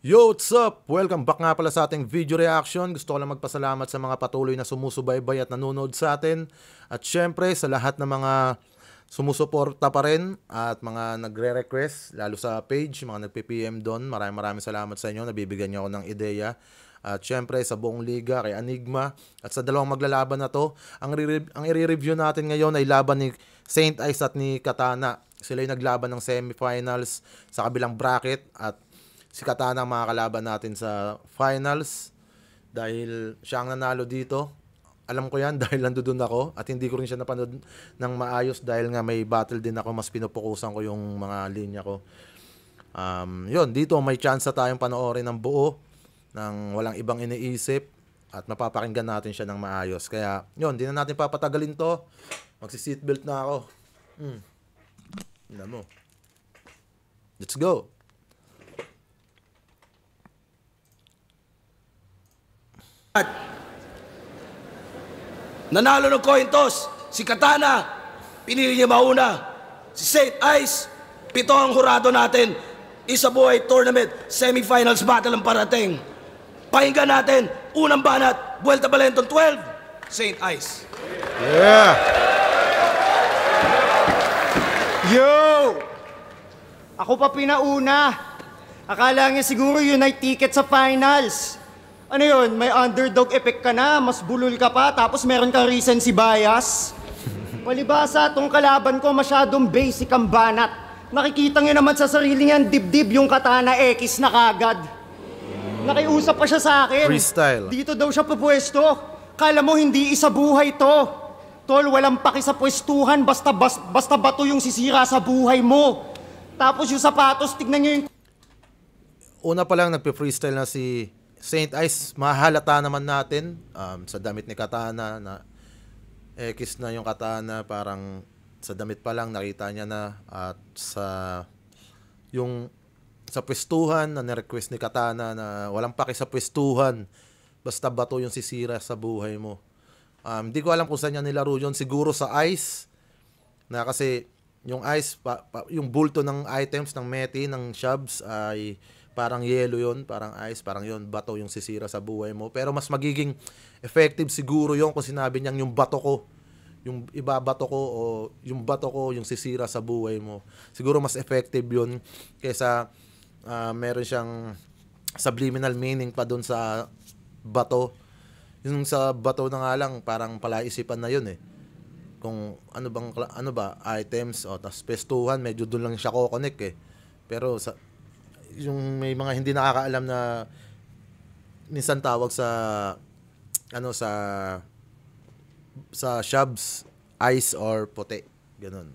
Yo, what's up? Welcome back nga pala sa ating video reaction. Gusto ko lang magpasalamat sa mga patuloy na sumusubaybay at nanonood sa atin. At syempre sa lahat ng mga sumusuporta pa rin at mga nagre-request, lalo sa page, mga nagpi-PM doon. Maraming salamat sa inyo. Nabibigyan niyo ako ng ideya. At syempre sa buong liga, kay Enigma. At sa dalawang maglalaban na to, ang i-review natin ngayon ay laban ni Saint Ice at ni Katana. Sila yung naglaban ng semifinals sa kabilang bracket at si Katana ang mga kalaban natin sa finals dahil siya ang nanalo dito. Alam ko yan dahil nandoon ako at hindi ko rin siya napanood ng maayos dahil nga may battle din ako, mas pinupukusan ko yung mga linya ko. Yun, dito may chance tayong panoorin ng buo ng walang ibang iniisip at mapapakinggan natin siya ng maayos. Kaya yun, di na natin papatagalin to. Magsi-seatbelt na ako. Tignan mo. Let's go. Nanalo ng coin toss, si Katana, pinili niya mauna. Si Saint Ice, 7 ang hurado natin. Isa buhay tournament, semifinals battle ang parating. Pakinggan natin, unang banat, Vuelta Balenton 12, Saint Ice. Yeah! Yo! Ako pa pinauna. Akala niya siguro yun ay ticket sa finals. Ano yun, may underdog effect ka na, mas bulol ka pa, tapos meron kang recency bias. Palibasa, tong kalaban ko masyadong basic ang banat. Nakikita niyo naman sa sarili niyan, dibdib yung Katana X na kagad. Nakiusap pa siya sa akin. Freestyle. Dito daw siya pupwesto. Kala mo hindi isa buhay to. Tol, walang paki sa pwestuhan, basta bato yung sisira sa buhay mo. Tapos yung sapatos, tignan niyo yung... Una pa lang nagpe-freestyle na si Saint Ice. Mahalata naman natin sa damit ni Katana na X na yung Katana, parang sa damit pa lang nakita niya na. At sa yung sa pwestuhan na nirequest ni Katana na walang paki sa pwestuhan, basta bato yung sisira sa buhay mo. Hindi ko alam kung saan niya nilaro yun. Siguro sa ice na kasi yung ice, yung bulto ng items ng Meti, ng Shabs ay parang yellow yun, parang ice, parang yun, bato yung sisira sa buhay mo. Pero mas magiging effective siguro yun kung sinabi niyang yung bato ko, yung ibabato ko o yung bato ko yung sisira sa buhay mo. Siguro mas effective yun kaysa meron siyang subliminal meaning pa dun sa bato. Yung sa bato na nga lang, parang palaisipan na yun eh. Kung ano ba, items o tas pestuhan, medyo doon lang siya ko-connect eh. Pero sa yung may mga hindi nakakaalam na minsan tawag sa sa shabs, ice or puti, ganun.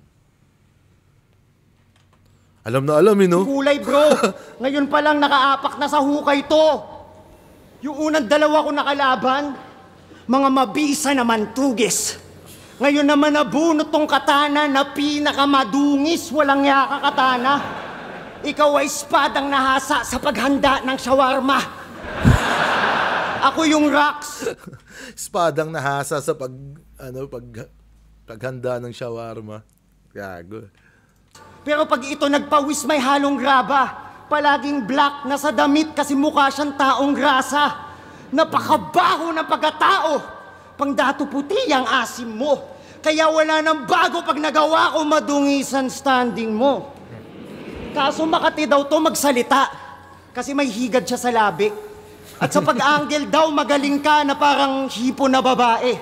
Alam na alam no? kulay, bro. Ngayon pa lang nakaapak na sa hukay to. Yung unang dalawa ko nakalaban, mga mabisa naman tugis. Ngayon naman nabunot tong Katana na pinakamadungis, walang yaka Katana. Ikaw ay espadang nahasa sa paghanda ng shawarma. Ako yung Rax. Espadang nahasa sa paghanda ng shawarma. Gago. Pero pag ito nagpawis may halong graba. Palaging black na sa damit kasi mukha siyang taong grasa. Napakabaho ng pagkatao. Pangdato puti ang asim mo. Kaya wala nang bago pag nagawa ko madungisan standing mo. Kaso Makati daw to magsalita. Kasi may higad siya sa labi. At sa pag-angle daw magaling ka na parang hipo na babae.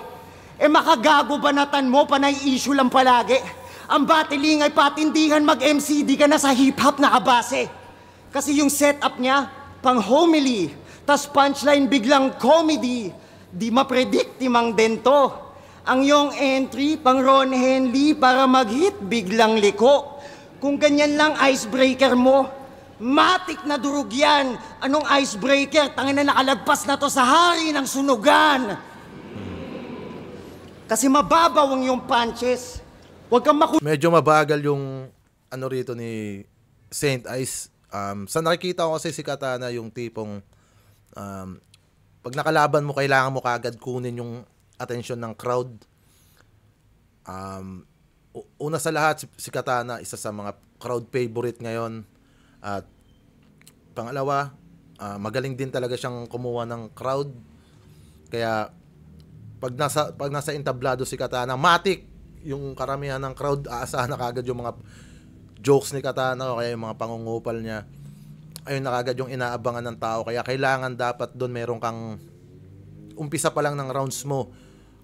Makagago banatan mo, panay issue lang palagi. Ang battling ay patindihan mag-MCD ka na sa hip-hop na kabase. Kasi yung setup niya, pang homily, tas punchline biglang comedy. Di mapredict timang dento. Ang yung entry, pang Ron Henley, para mag-hit biglang liko. Kung ganyan lang icebreaker mo, matik na durug yan. Anong icebreaker? Tangina na nakalagpas na to sa hari ng sunugan. Kasi mababaw ang yung punches. Huwag kang Medyo mabagal yung rito ni Saint Ice. Sa nakikita ko kasi si Katana yung tipong pag nakalaban mo, kailangan mo kagad kunin yung attention ng crowd. Una sa lahat, si Katana, isa sa mga crowd favorite ngayon. At pangalawa, magaling din talaga siyang kumuha ng crowd. Kaya pag nasa entablado si Katana, matik yung karamihan ng crowd, aasahan na kagad yung mga jokes ni Katana o kaya yung mga pangungupal niya. Ayun na kagad yung inaabangan ng tao. Kaya kailangan dapat doon meron kang umpisa pa lang ng rounds mo.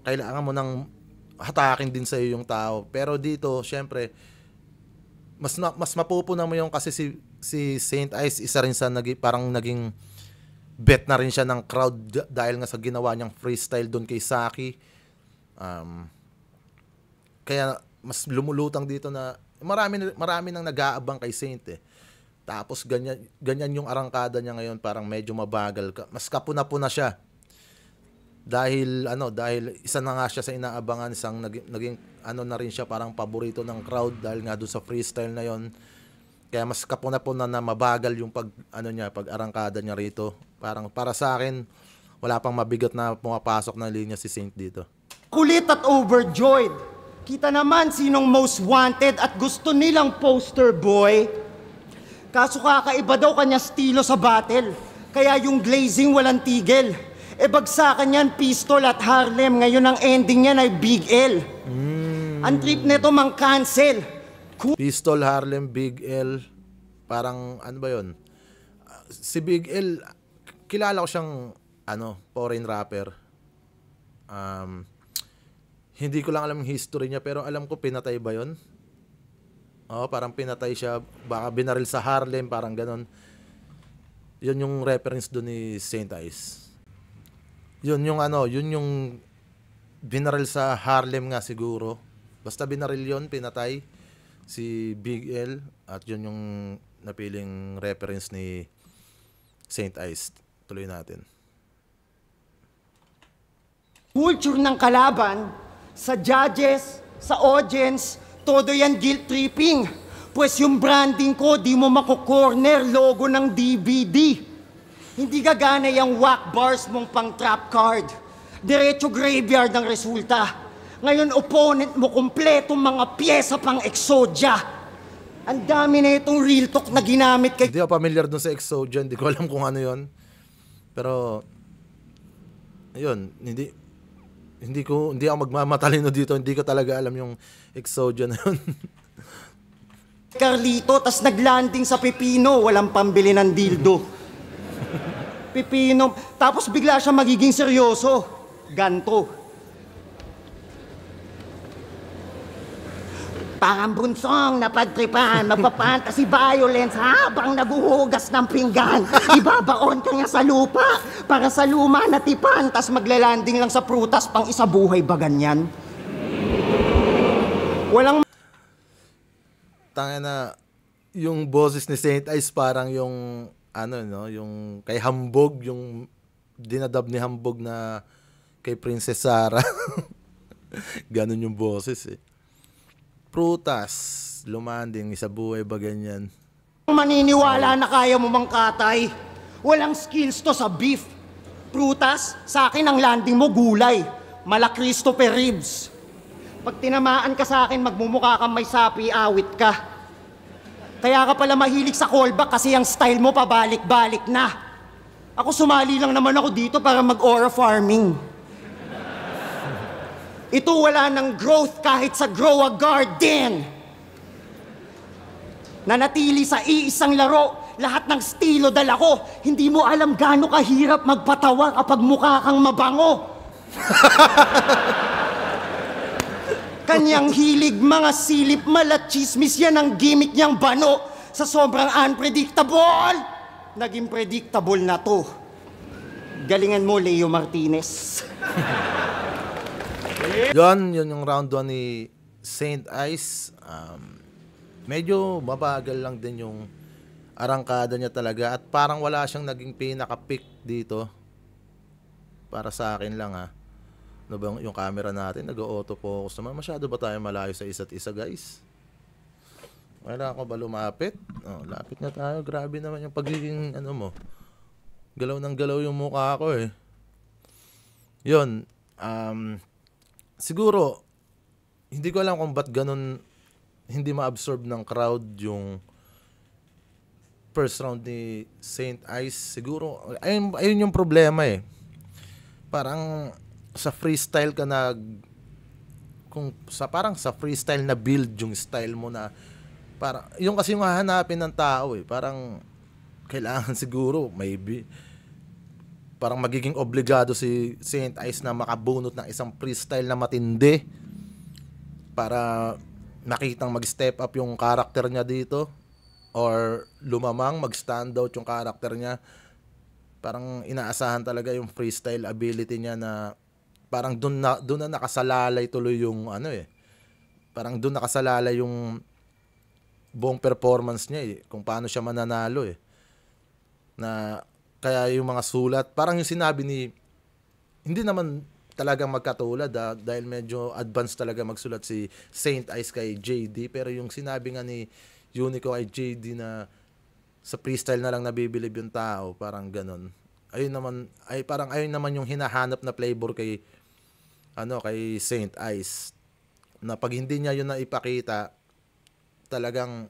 Kailangan mo nang hatakin din sa iyo yung tao. Pero dito, syempre, mas mapupuna mo yung kasi si Saint Ice isa rin sa parang naging bet na rin siya ng crowd dahil nga sa ginawa niyang freestyle doon kay Saki. Kaya mas lumulutang dito na marami nang nag-aabang kay Saint eh. Tapos ganyan yung arangkada niya ngayon, parang medyo mabagal. Mas kapuna-puna siya. Dahil isa na nga siya sa inaabangan, isang naging na rin siya parang paborito ng crowd dahil nga doon sa freestyle na yon. Kaya mas kapuna-puna na mabagal yung pag-arangkada niya rito. Parang para sa akin, wala pang mabigat na pumapasok na linya si Saint dito. Kulit at overjoyed. Kita naman sinong most wanted at gusto nilang poster boy. Kaso kakaiba daw kanya estilo sa battle. Kaya yung glazing walang tigil. Bagsakan yan, Pistol at Harlem. Ngayon ang ending niyan ay Big L. Ang trip nito mang cancel. Pistol, Harlem, Big L. Parang ano ba yun? Si Big L, kilala ko siyang foreign rapper. Hindi ko lang alam yung history niya, pero alam ko pinatay ba yun? Oo, parang pinatay siya. Baka binaril sa Harlem, parang ganon. Yun yung reference doon ni Saint Ice. Yun yung binaril sa Harlem nga siguro. Basta binaril yun, pinatay si Big L. At yun yung napiling reference ni Saint Ice. Tuloy natin. Culture ng kalaban, sa judges, sa audience, todo yan guilt tripping. Pues yung branding ko, di mo mako-corner logo ng DVD. Hindi gagana yung whack bars mong pang trap card. Diretso graveyard ang resulta. Ngayon opponent mo kompletong mga pyesa pang Exodia. Ang dami na itong real talk na ginamit kay... Hindi ako familiar dun sa Exodia. Hindi ko alam kung ano yon. Pero, yun, hindi ako magmamatalino dito. Hindi ko talaga alam yung Exodia na yun. Carlito, tas naglanding sa Pipino, walang pambili ng dildo. Pipino, tapos bigla siya magiging seryoso. Ganto. Parang bunsong napagtripan, magpapantasy violence habang naguhugas ng pinggan. Ibabaon ka niya sa lupa para sa luma na tipan, tas maglalanding lang sa prutas pang isabuhay ba ganyan? Walang... Tanga na, yung boses ni Saint Ice parang yung yung kay Hambog, yung dinadab ni Hambog na kay Princess Sarah. Ganon yung boses eh. Prutas, lumanding, isa buhay ba ganyan? Maniniwala na kaya mo mangkatay. Walang skills to sa beef. Prutas, sa akin ang landing mo gulay. Mala Christopher Reeves. Pag tinamaan ka sa akin, magmumukha kang may sapi, awit ka. Kaya ka pala mahilig sa callback kasi ang style mo pabalik-balik na. Ako sumali lang naman ako dito para mag-aura farming. Ito wala ng growth kahit sa grow a garden. Nanatili sa iisang laro, lahat ng estilo dala ko. Hindi mo alam gaano kahirap magpatawa kapag mukha kang mabango. Kanyang hilig, mga silip, malat, chismis, yan ang gimmick niyang bano. Sa sobrang unpredictable, naging predictable na to. Galingan mo, Leo Martinez. Yun yung round 1 ni Saint Ice. Medyo mabagal lang din yung arangkada niya talaga. At parang wala siyang naging pinaka-pick dito. Para sa akin lang ha. Ano ba yung camera natin? Nag-auto-focus naman. Masyado ba tayo malayo sa isa't isa, guys? Wala ako ba lumapit? Oh, lapit na tayo. Grabe naman yung pagiging mo. Galaw ng galaw yung mukha ko eh. Yun. Siguro, hindi ko alam kung ba't ganun hindi ma-absorb ng crowd yung first round ni Saint Ice, siguro, ayun yung problema eh. Parang sa freestyle ka parang sa freestyle na build yung style mo na, parang, yung kasi yung hahanapin ng tao eh, parang, kailangan siguro, maybe, parang magiging obligado si Saint Ice na makabunot ng isang freestyle na matindi para makitang mag-step up yung karakter niya dito or lumamang, mag-stand out yung karakter niya. Parang inaasahan talaga yung freestyle ability niya na parang doon na nakasalalay tuloy yung parang doon nakasalalay yung buong performance niya eh, kung paano siya mananalo eh. Na kaya yung mga sulat, parang yung sinabi hindi naman talagang magkatulad dahil medyo advanced talaga magsulat si Saint Ice kay JD, pero yung sinabi nga ni Unico kay JD na sa freestyle na lang nabibilib yung tao, parang ganon. Ayun naman yung hinahanap na flavor kay Saint Ice, na pag hindi niya yun na ipakita, talagang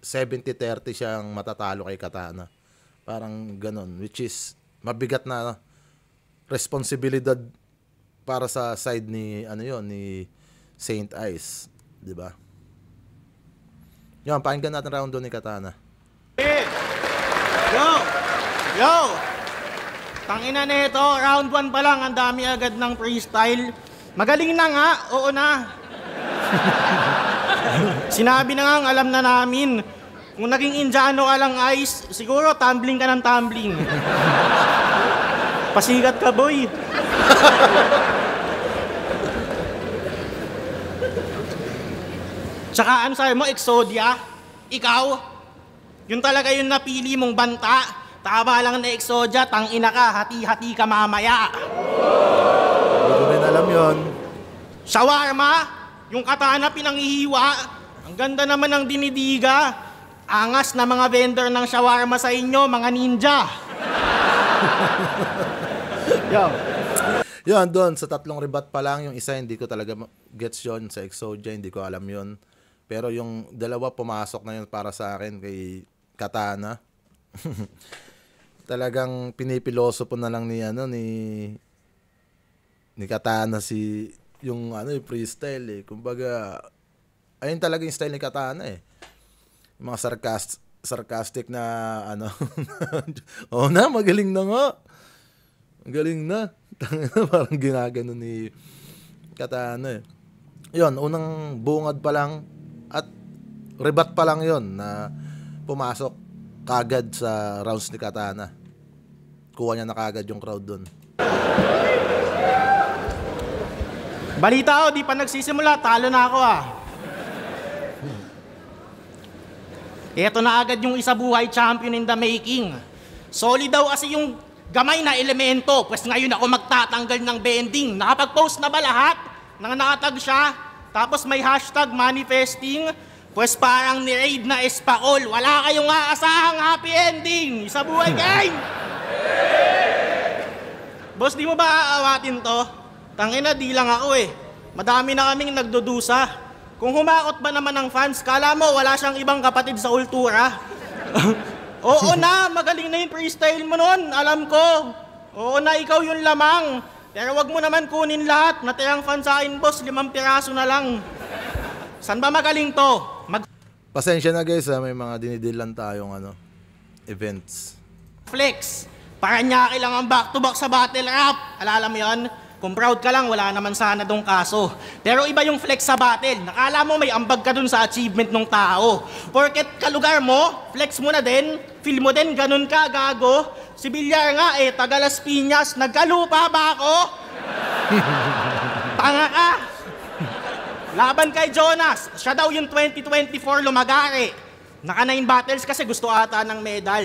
70-30 siyang matatalo kay Katana. Parang ganon, which is mabigat na responsibilidad para sa side ni Saint Ice, 'di ba? Yan, pakinggan natin round 2 ni Katana. Yo! Tangina nito, round 1 pa lang, ang dami agad ng freestyle. Magaling na nga, oo na. Sinabi na nga, alam na namin. Kung naging Indiano ka lang, Ice, siguro tumbling ka ng tumbling. Pasigat ka, boy. Tsaka ano sabi mo, Exodia? Ikaw? Yun talaga yung napili mong banta? Tama lang na Exodia, tangina ka, hati-hati ka mamaya. Hindi ko rin alam yun. Shawarma? Yung Katana pinanghihiwa? Ang ganda naman ng dinidiga. Angas na mga vendor ng shawarma sa inyo, mga ninja. Yun, doon, sa 3 rebat pa lang, yung isa hindi ko talaga gets yun, sa Exodia, hindi ko alam yun. Pero yung 2 pumasok na yun para sa akin kay Katana. Talagang pinipiloso po na lang ni Katana yung freestyle eh. Kumbaga, ayun talaga yung style ni Katana eh. Yung mga sarcastic na magaling na nga. Magaling na. Parang ginagano ni Katana eh. Yun, unang bungad pa lang at rebat pa lang yun na pumasok kagad sa rounds ni Katana. Kuha niya na kagad yung crowd dun. Balita di pa nagsisimula, talo na ako Eto na agad yung isa buhay champion in the making. Solid daw kasi yung gamay na elemento, pues ngayon ako magtatanggal ng bending. Nakapag-post na ba lahat? Nakatag siya, tapos may hashtag manifesting, pues parang ni-raid na espakol. Wala kayong aasahang happy ending. Isa buhay game! Boss, di mo ba aawatin to? Tangina, di lang ako Madami na kaming nagdudusa. Kung humakot ba naman ng fans, kala mo wala siyang ibang kapatid sa ultura? Oo na, magaling na yung freestyle mo nun, alam ko. Oo na, ikaw yung lamang. Pero wag mo naman kunin lahat. Natirang fan sa akin, boss, 5 piraso na lang. San ba magaling to? Pasensya na guys, may mga dinidilan tayong events. Flex. Paranaque lang ang back-to-back sa battle rap. Alala mo yun? Kung proud ka lang, wala naman sana dong kaso. Pero iba yung flex sa battle. Nakala mo may ambag ka dun sa achievement ng tao. Porket kalugar mo, flex mo na din, feel mo din, ganun ka, gago. Si Villar nga taga Las Piñas, nagkalupa ba ako? Tanga ka. Laban kay Jonas, siya daw yung 2024 lumagari. Naka 9 battles kasi gusto ata ng medal.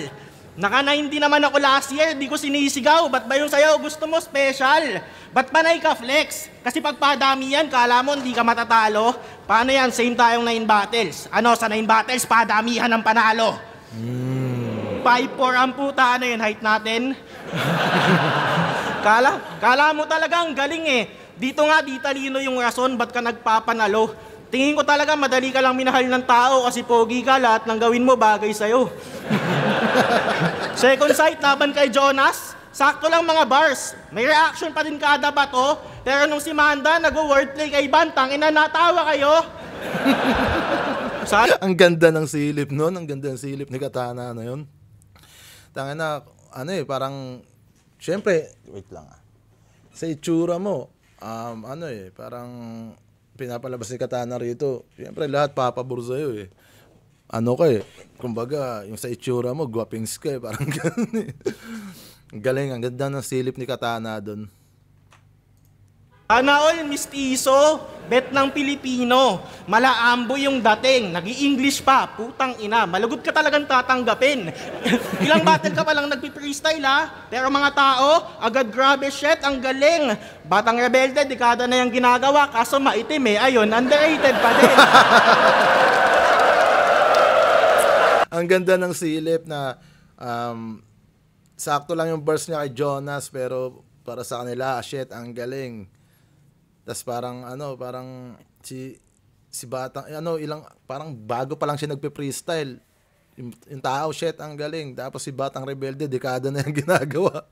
Naka 9 din naman ako last year, di ko sinisigaw. Ba't ba yung sayaw gusto mo special? Ba't panay ka flex? Kasi pag padami yan, kala mo hindi ka matatalo. Paano yan? Same tayong 9 battles. Sa 9 battles, padamihan ng panalo. 5'4" ang puta, yun, height natin. Kala mo talagang galing Dito nga, di talino yung rason, ba't ka nagpapanalo? Tingin ko talaga madali ka lang minahal ng tao kasi pogi ka, lahat ng gawin mo bagay sa'yo. Second sight, laban kay Jonas. Sakto lang mga bars. May reaction pa din kada bato. Pero nung si Manda nag-wordplay kay Bantang, natawa kayo. Ang ganda ng silip nun. Ang ganda ng silip ni Katana na yun. Tangin na, parang, syempre, wait lang sa itsura mo, parang pinapalabas ni Katana rito. Syempre, lahat papabor sa'yo eh. Kumbaga, yung sa itsura mo, guwapings ka eh. Parang gano'n eh. Galing, ang ganda ng silip ni Katana doon. Sana all, mistiso, bet ng Pilipino, malaambo yung dating, nag-i-English pa, putang ina, malugod ka talagang tatanggapin. Ilang battle ka palang nagpi-freestyle ha, pero mga tao, agad grabe shit, ang galing. Batang Rebelde, dekada na yung ginagawa, kaso maitim eh, ayun, underrated pa din. Ang ganda ng silip na sakto lang yung verse niya kay Jonas, pero para sa kanila, shit, ang galing. Tas parang si Batang parang bago pa lang siya nagpe-freestyle. Yung tao, shit, ang galing. Tapos si Batang Rebelde, dekada na yung ginagawa.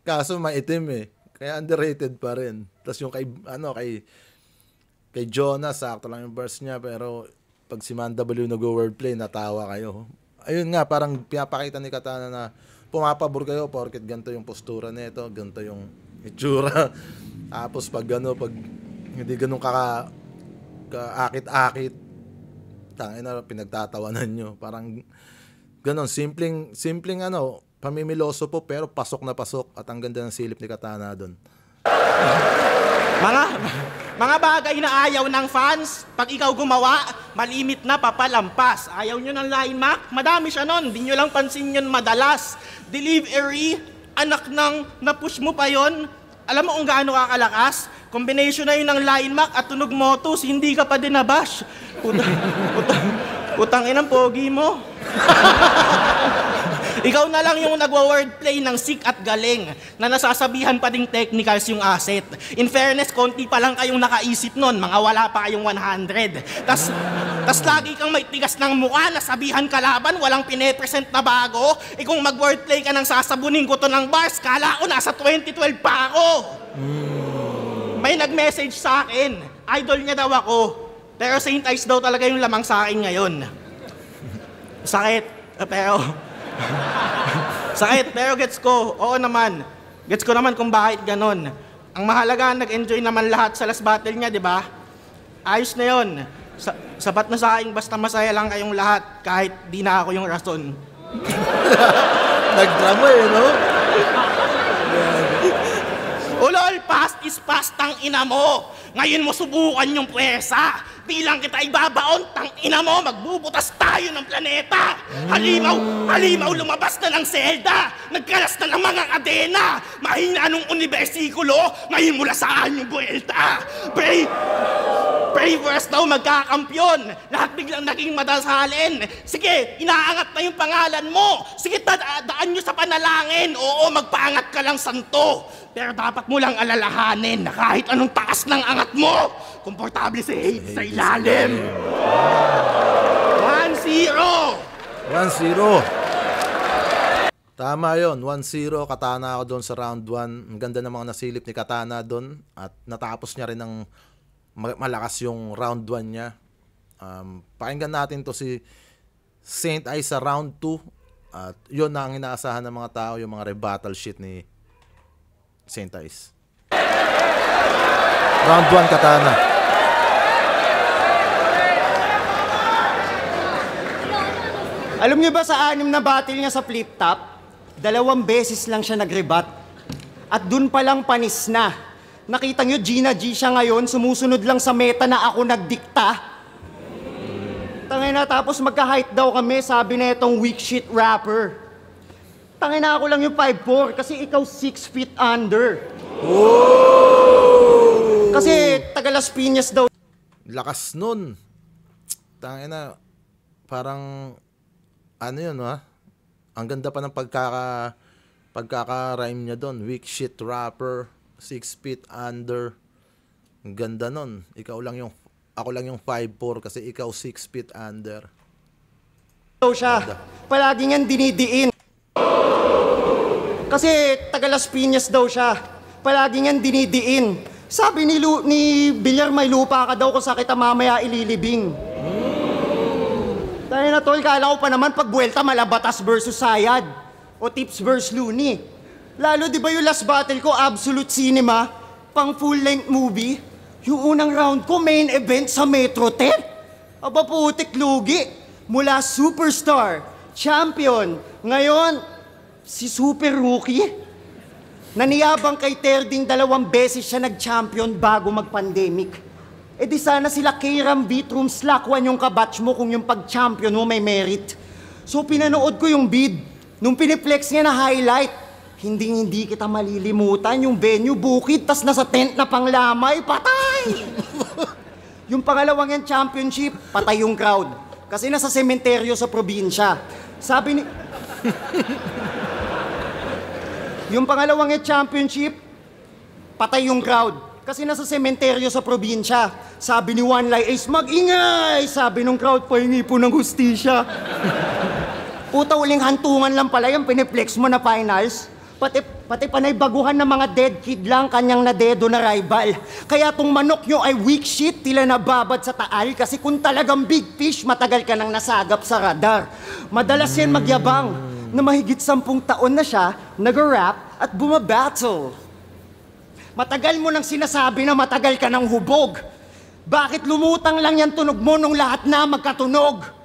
Kaso maitim eh. Kaya underrated pa rin. Tas yung kay Jonas, sakto lang yung verse niya, pero pag si Man W nag-wordplay, natawa kayo. Ayun nga, parang pinapakita ni Katana na pumapabor kayo porket ganito yung postura nito, ganito yung itsura. Tapos pag hindi ganun kaakit-akit, tangina pinagtatawanan nyo. Parang ganun, simpleng pamimiloso po pero pasok na pasok at ang ganda ng silip ni Katana doon. Mga bagay na ayaw ng fans, pag ikaw gumawa, malimit na papalampas. Ayaw nyo ng line mark, madami siya nun, di nyo lang pansin yun madalas. Delivery, anak ng napush mo pa yon. Alam mo kung gaano kakalakas? Combination na yun ng line mark at tunog motos, hindi ka pa din nabash. Putang inang pogi mo. Ikaw na lang yung nagwa-wordplay ng sick at galing na nasasabihan pa ding technicals yung asset. In fairness, konti pa lang kayong nakaisip nun, mga wala pa kayong 100. Tas lagi kang may tigas ng mukha, nasabihan kalaban, walang pine-present na bago. Kung mag-wordplay ka ng sasabunin ko to ng bars, kala ko nasa 2012 pa ako. May nag-message sa akin, idol niya daw ako. Pero Saint Ice daw talaga yung lamang sa akin ngayon. Sakit, pero gets ko. Oo naman. Gets ko naman kung bakit ganon. Ang mahalaga, nag-enjoy naman lahat sa last battle niya, di ba? Ayos na yun. Sapat na sa akin, basta masaya lang kayong lahat, kahit di na ako yung rason. Nagdrama eh, no? Ulol, past is past, tang ina mo. Ngayon mo subukan yung pwesa. Di lang kita ibabaon, tang ina mo, magbubutas tayo ng planeta. Halimaw lumabas na ng selda. Nagkalas na ng mga kadena. Mahina nung unibersikulo, ngayon mula saan yung buwelta. Bravers daw magkakampyon. Lahat biglang naging madasalin. Sige, inaangat na yung pangalan mo. Sige, daan nyo sa panalangin. Oo, magpaangat ka lang santo. Pero dapat mo lang alalahanin na kahit anong taas ng angat mo, komportable si hate sa ilalim. 1-0! 1-0. Tama yon, 1-0. Katana ako doon sa round 1. Ang ganda ng mga nasilip ni Katana doon. At natapos niya rin ng malakas yung round 1 niya. Pakinggan natin to si Saint Ice sa round 2. At yun na ang inaasahan ng mga tao, yung mga rebuttal shit ni Saint Ice. Round 1, Katana. Alam niyo ba sa 6 na battle niya sa flip top, 2 beses lang siya nag-rebut. At dun pa lang panis na. Nakita niyo, Gina G siya ngayon, sumusunod lang sa meta na ako nagdikta. Tangina, tapos magka-height daw kami, sabi na itong weak shit rapper. Tangina, ako lang yung 5'4", kasi ikaw 6 feet under. Oh! Kasi taga Las Piñas daw. Lakas nun. Tangina, parang ano yun, ha? Ang ganda pa ng pagkaka-rhyme niya doon. Weak shit rapper, 6 feet under. Ang ganda nun. Ikaw lang yung ako lang yung 5'4" kasi ikaw 6 feet under. Daw siya. Palagi niyang dinidiin. Kasi taga Las Piñas daw siya. Palagi niyang dinidiin. Sabi ni Villar, may lupa ka daw kung sa kita mamaya ililibing. Dahil na tol, kala ko pa naman pag buwelta Malabatas versus Sayad o Tips versus Looney. Lalo di ba yung last battle ko, Absolute Cinema, pang full-length movie? Yung unang round ko, main event sa Metro 10. Aba putik lugi. Mula superstar, champion, ngayon, si super rookie. Naniyabang kay Terding 2 beses siya nag-champion bago mag-pandemic. E di sana sila Kram, Vitrum, Slakwan yung kabatch mo kung yung pag-champion mo may merit. So pinanood ko yung bid. Nung piniplex niya na highlight, hindi kita malilimutan yung venue bukid, tas nasa tent na panglamay, patay! Yung pangalawang yan championship, patay yung crowd. Kasi nasa sementeryo sa probinsya. Sabi ni... Yung pangalawang yan championship, patay yung crowd. Kasi nasa sementeryo sa probinsya. Sabi ni One Lie Ace, mag-ingay! Sabi nung crowd, pahingi po ng hustisya. Puta, uling hantungan lang pala yung piniplex mo na finals. Pati panay baguhan ng mga dead kid lang kanyang nadedo na rival. Kaya tong manok nyo ay weak shit, tila nababad sa taal. Kasi kung talagang big fish, matagal ka nang nasagap sa radar. Madalas yan magyabang na mahigit 10 taon na siya, nag-rap at bumabattle. Matagal mo nang sinasabi na matagal ka ng hubog. Bakit lumutang lang yan tunog mo nung lahat na magkatunog?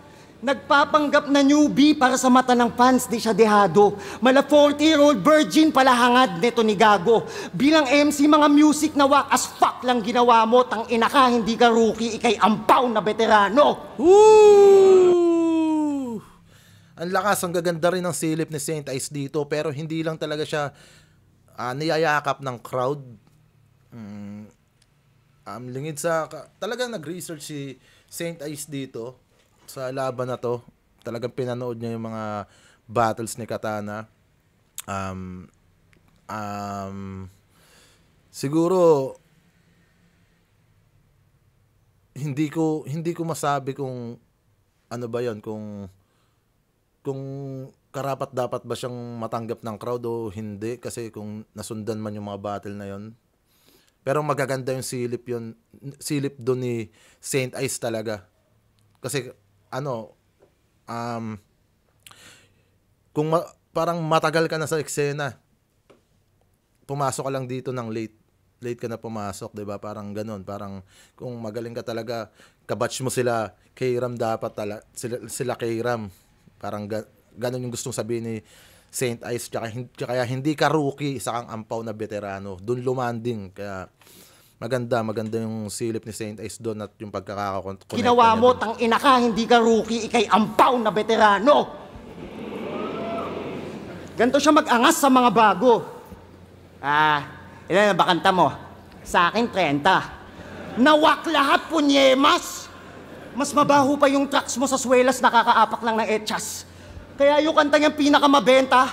Nagpapanggap na newbie para sa mata ng fans, di siya dehado. Mala 40-year-old virgin pala hangad neto ni Gago. Bilang MC, mga music na wak as fuck lang ginawa mo. Tang ina ka, hindi ka rookie, ikay ampaw na veterano. Woo! Ang lakas, ang gaganda rin ng silip ni Saint Ice dito, pero hindi lang talaga siya niyayakap ng crowd. Lingid sa... Talagang nag-research si Saint Ice dito sa laban na to. Talagang pinanood niya yung mga battles ni Katana. Siguro hindi ko masabi kung ano ba 'yon, kung karapat dapat ba siyang matanggap ng crowd o hindi, kasi kung nasundan man yung mga battle na 'yon. Pero magaganda yung silip doon ni Saint Ice talaga. Kasi parang matagal ka na sa eksena, pumasok ka lang dito ng late ka na pumasok, 'di ba? Parang ganoon, parang kung magaling ka talaga, kabatch mo sila Kram, dapat sila Kram. Parang ganoon yung gustong sabihin ni Saint Ice, kaya hindi ka rookie, isa kang ampaw na veterano. Doon lumanding, kaya maganda yung silip ni Saint Ice doon at yung pagkakakonect. Ginawa mo, tang ina ka, hindi ka rookie, ikay ampaw na veterano. Ganito siya mag-angas sa mga bago. Ilan na ba kanta mo? Sa akin, 30. Nawak lahat, punyemas! Mas mabaho pa yung tracks mo sa swelas, nakakaapak lang ng etchas. Kaya yung kanta niyang pinakamabenta,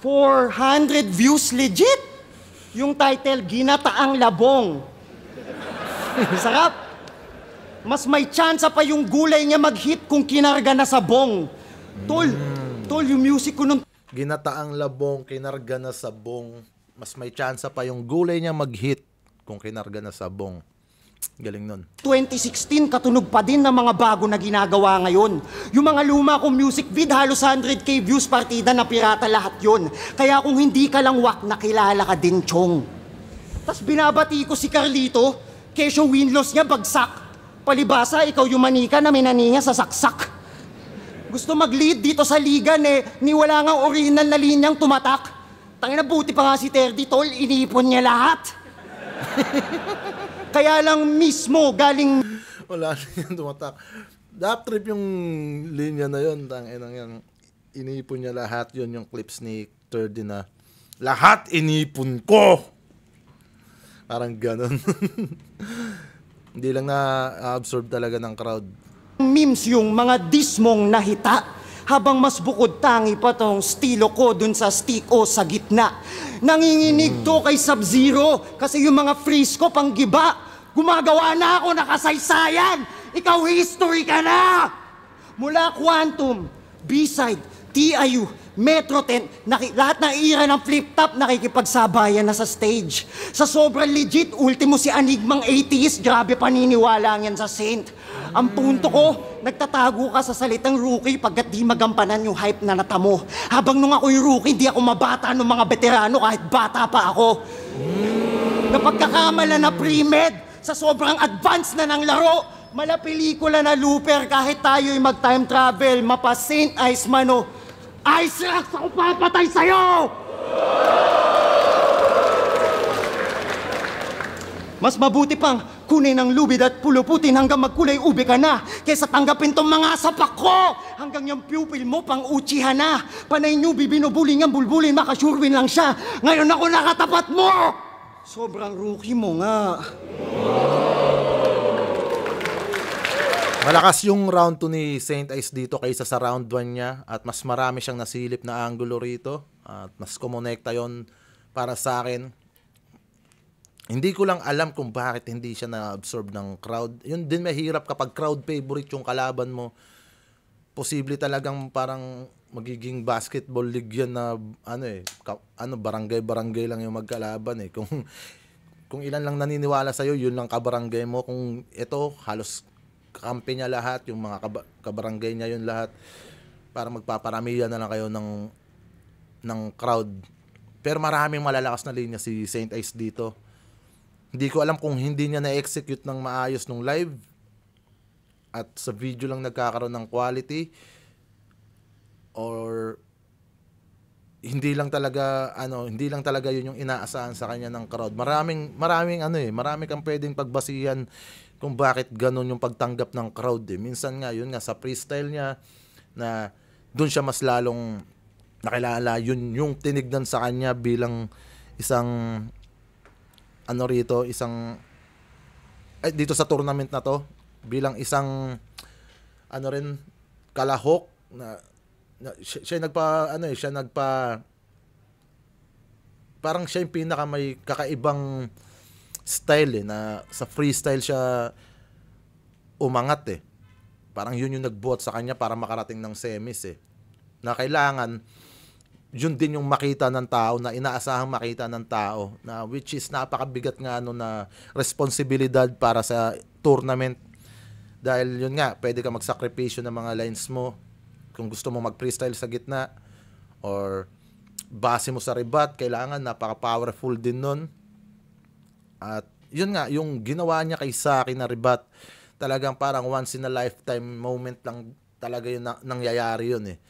400 views legit. Yung title, Ginataang Labong. Sarap. Mas may chance pa yung gulay niya mag-hit kung kinarga na sa bong. Tol, yung music ko nun. Ginataang labong, kinarga na sa bong. Mas may chance pa yung gulay niya mag-hit kung kinarga na sa bong. Galing nun. 2016, katunog pa din ng mga bago na ginagawa ngayon. Yung mga luma kong music vid, halos 100k views, partida na pirata lahat yon. Kaya kung hindi ka lang wak, nakilala ka din, chong. Tas binabati ko si Carlito, kesyo win-loss niya bagsak. Palibasa, ikaw yung manika na minaniya sa saksak. Gusto mag-lead dito sa liga, ni wala nga original na linyang tumatak. Tangina, buti pa nga si Terdy, tol, inipon niya lahat. Kaya lang mismo galing... Wala nang tumatak. Dap trip yung linya na yun. Tanginang inipon niya lahat. Yun yung clips ni Terdy na lahat inipon ko! Parang ganun. Hindi lang na-absorb talaga ng crowd. Memes yung mga dismong nahita. Habang mas bukod tangi pa tong stilo ko dun sa stick o sa gitna. Nanginginig to kay Sub-Zero kasi yung mga freeze ko pang giba. Gumagawa na ako ng kasaysayan! Ikaw history ka na! Mula Quantum, B-side, TIU, Metro 10, lahat ng era ng flip-top nakikipagsabayan na sa stage. Sa sobrang legit, ultimo si Enigmang atheist, grabe paniniwala yan sa Saint. Ang punto ko, nagtatago ka sa salitang rookie pagkat di magampanan yung hype na natamo. Habang nung ako'y rookie, di ako mabata ng mga veterano kahit bata pa ako. Napagkakamala na pre-med, sa sobrang advance na ng laro, mala pelikula na looper kahit tayo'y mag-time travel, mapa Saint Ice Mano. Ice Rocks ako papatay sa'yo! Mas mabuti pang kunin ang lubid at puluputin hanggang magkulay ube ka na kaysa tanggapin tong mga sapak ko hanggang yung pupil mo pang uchihan na. Panay nyo bibinubuling ang bulbulin, makasurwin lang siya. Ngayon ako nakatapat mo! Sobrang rookie mo nga. Malakas yung round 2 ni Saint Ice dito kaysa sa round 1 niya at mas marami siyang nasilip na angulo rito at mas kumonekta yon para sa akin. Hindi ko lang alam kung bakit hindi siya na-absorb ng crowd. Yun din mahirap kapag crowd favorite yung kalaban mo. Posible talagang parang magiging basketball league yan na barangay-barangay lang yung magkalaban eh. Kung ilan lang naniniwala sa'yo, yun lang kabarangay mo. Kung ito, halos kampi niya lahat, yung mga kabarangay niya yun lahat, para magpaparamihan na lang kayo ng crowd. Pero maraming malalakas na linya si Saint Ice dito. Hindi ko alam kung hindi niya na-execute ng maayos nung live at sa video lang nagkakaroon ng quality or hindi lang talaga yun yung inaasahan sa kanya ng crowd. Marami kang pwedeng pagbasihan kung bakit ganun yung pagtanggap ng crowd eh. Minsan nga, yun nga, sa freestyle niya, na dun siya mas lalong nakilala, yun yung tinignan sa kanya bilang isang, dito sa tournament na to, bilang isang, kalahok, parang siya yung pinaka may kakaibang style na sa freestyle siya umangat eh. Parang yun yung nagbuhat sa kanya para makarating ng semis eh. Na kailangan yun din yung makita ng tao, na inaasahang makita ng tao, na which is napakabigat nga na responsibilidad para sa tournament. Dahil yun nga, pwede ka magsakripisyo ng mga lines mo kung gusto mo mag-freestyle sa gitna or base mo sa rebat, kailangan napaka-powerful din nun. At yun nga, yung ginawa niya kay Saki na rebat, talagang parang once in a lifetime moment lang talaga yun nangyayari yun eh.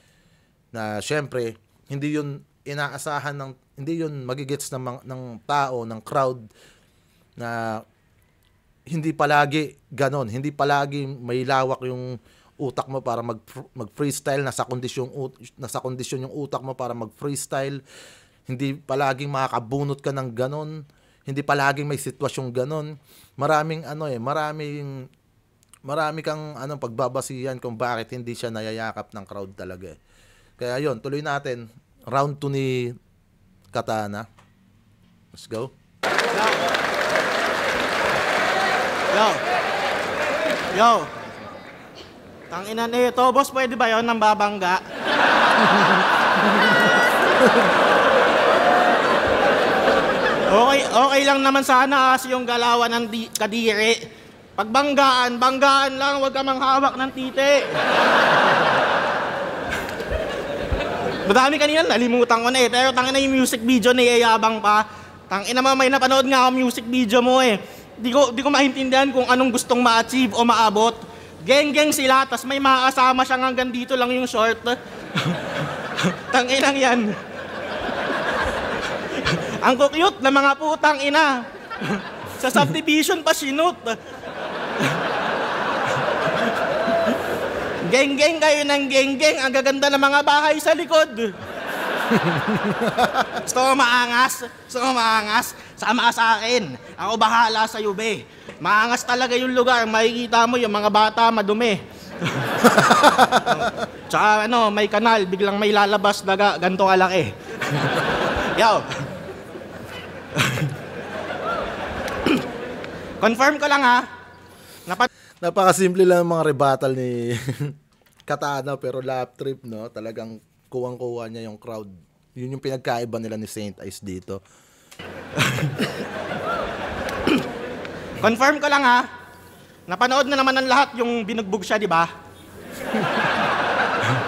Na syempre, hindi yun inaasahan hindi yun magigets ng tao, ng crowd, na hindi palagi ganon, hindi palagi may lawak yung utak mo para mag-freestyle, nasa kondisyon yung utak mo para mag-freestyle. Hindi palaging makakabunot ka ng ganon. Hindi palaging may sitwasyong ganon. Marami kang pagbabasihan kung bakit hindi siya nayayakap ng crowd talaga eh. Kaya yun, tuloy natin. Round 2 ni Katana. Let's go. Yo. Tangina nito, boss, pwede ba yun nang babangga? Okay lang naman sana kasi yung galawan ng kadiri. Pag banggaan lang, huwag ka manghawak ng titi. Madami kanina, nalimutan ko na eh. Pero tangina yung music video na iyayabang pa. Tangina mo, may napanood nga ako music video mo eh. Di ko maintindihan kung anong gustong ma-achieve o maabot. Geng-geng sila, tas may makakasama siyang hanggang dito lang yung short. Tanginang yan. Ang cute na mga putang ina. Sa subdivision pa sinut. Geng-geng kayo ng geng-geng. Ang gaganda ng mga bahay sa likod. Gusto mo maangas? Sama ka sa akin. Ako bahala sa be. Maangas talaga yung lugar. Makikita mo yung mga bata madumi. Tsaka may kanal. Biglang may lalabas daga. Ganto kalaki. Yo. Confirm ko lang ha. Napakasimple lang ng mga rebuttal ni Katana pero lap trip, no? Talagang kuwang-kuwa niya yung crowd. Yun yung pinagkaiba nila ni Saint Ice dito. Confirm ko lang ha. Napanood na naman ng lahat yung binugbog siya, di ba?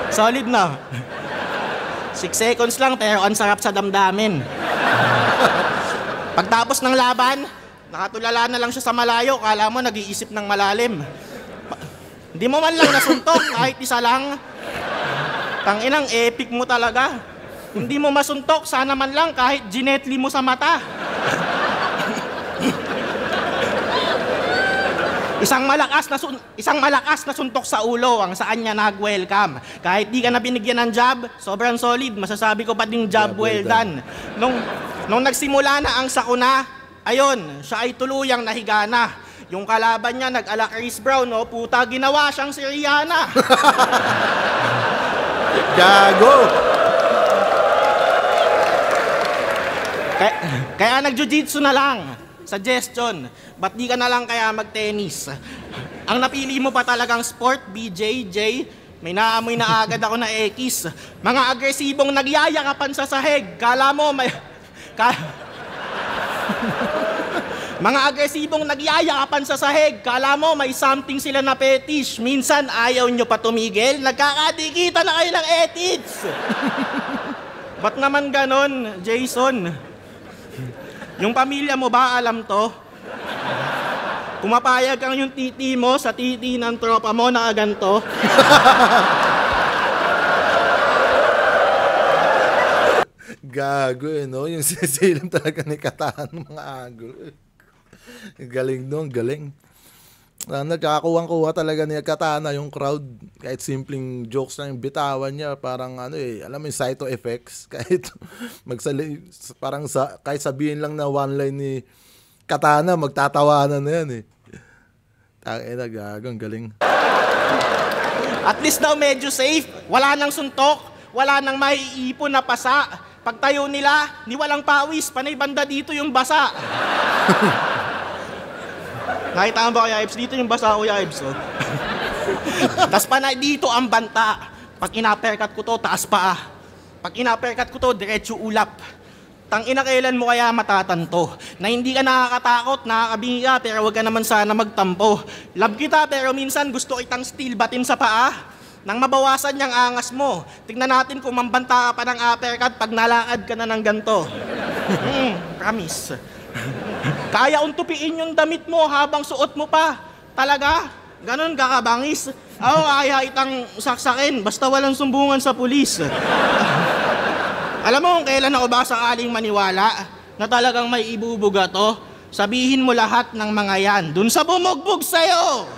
Solid na. 6 seconds lang pero ang sarap sa damdamin. Pagtapos ng laban, nakatulala na lang siya sa malayo, kala mo nag-iisip ng malalim. Hindi mo man lang nasuntok kahit isa lang. Tanginang epic mo talaga. Hindi mo masuntok, sana man lang kahit ginetli mo sa mata. Isang malakas na suntok sa ulo ang saan niya nag-welcome. Kahit di ka na binigyan ng job, sobrang solid, masasabi ko pa ding job well done. Nung nagsimula na ang sakuna, ayun, siya ay tuluyang nahiga na. Yung kalaban niya nag-ala Chris Brown, no? Puta, ginawa siyang si Rihanna. Gago! Kaya nag-jiu-jitsu na lang. Suggestion, ba't di ka na lang kaya mag-tennis? Ang napili mo pa talagang sport, BJJ, may naamoy na agad ako na X. Mga agresibong nagyayakapan sa sahig, kala mo may... Mga agresibong nagyayakapan sa sahig, kala mo may something sila na fetish. Minsan ayaw nyo pa tumigil, nagkakadikita na kayo ng ethics. Ba't naman ganon, Jason? Yung pamilya mo ba alam to? Pumapayag kang yung titi mo sa titi ng tropa mo na ganto? Gago no? Yung sisilim talaga ni Katana ng mga agol. Galing doon, galing. Nagkakakuwang-kuwa talaga ni Katana yung crowd. Kahit simpleng jokes na yung bitawan niya, parang alam mo yung cyto effects. Kahit kahit sabihin lang na one line ni Katana, magtatawanan na yan Tangina, gagang galing. At least daw medyo safe. Wala nang suntok, wala nang maiipon na pasa. Pagtayo nila, ni walang pawis, panay banda dito yung basa. Nakita mo ba kaya, Ibs? Dito yung basa ko, Ibs. Tas panay dito ang banta. Pag ina-uppercut ko to, taas pa. Pag ina-uppercut ko to, diretso ulap. Tangina, kailan mo kaya matatanto? Na hindi ka nakakatakot, nakakabingi ka, pero wag ka naman sana magtampo. Love kita, pero minsan gusto kitang steel batin sa paa. Nang mabawasan niyang angas mo, tignan natin kung mambanta ka pa ng uppercut pag nalakad ka na ng ganto. Promise. Kaya untupiin yung damit mo habang suot mo pa. Talaga? Ganon kakabangis? Kaya itang saksakin basta walang sumbungan sa pulis. Alam mo kung kailan ako ba sakaling maniwala na talagang may ibubuga to? Sabihin mo lahat ng mga yan dun sa bumugbog sa'yo.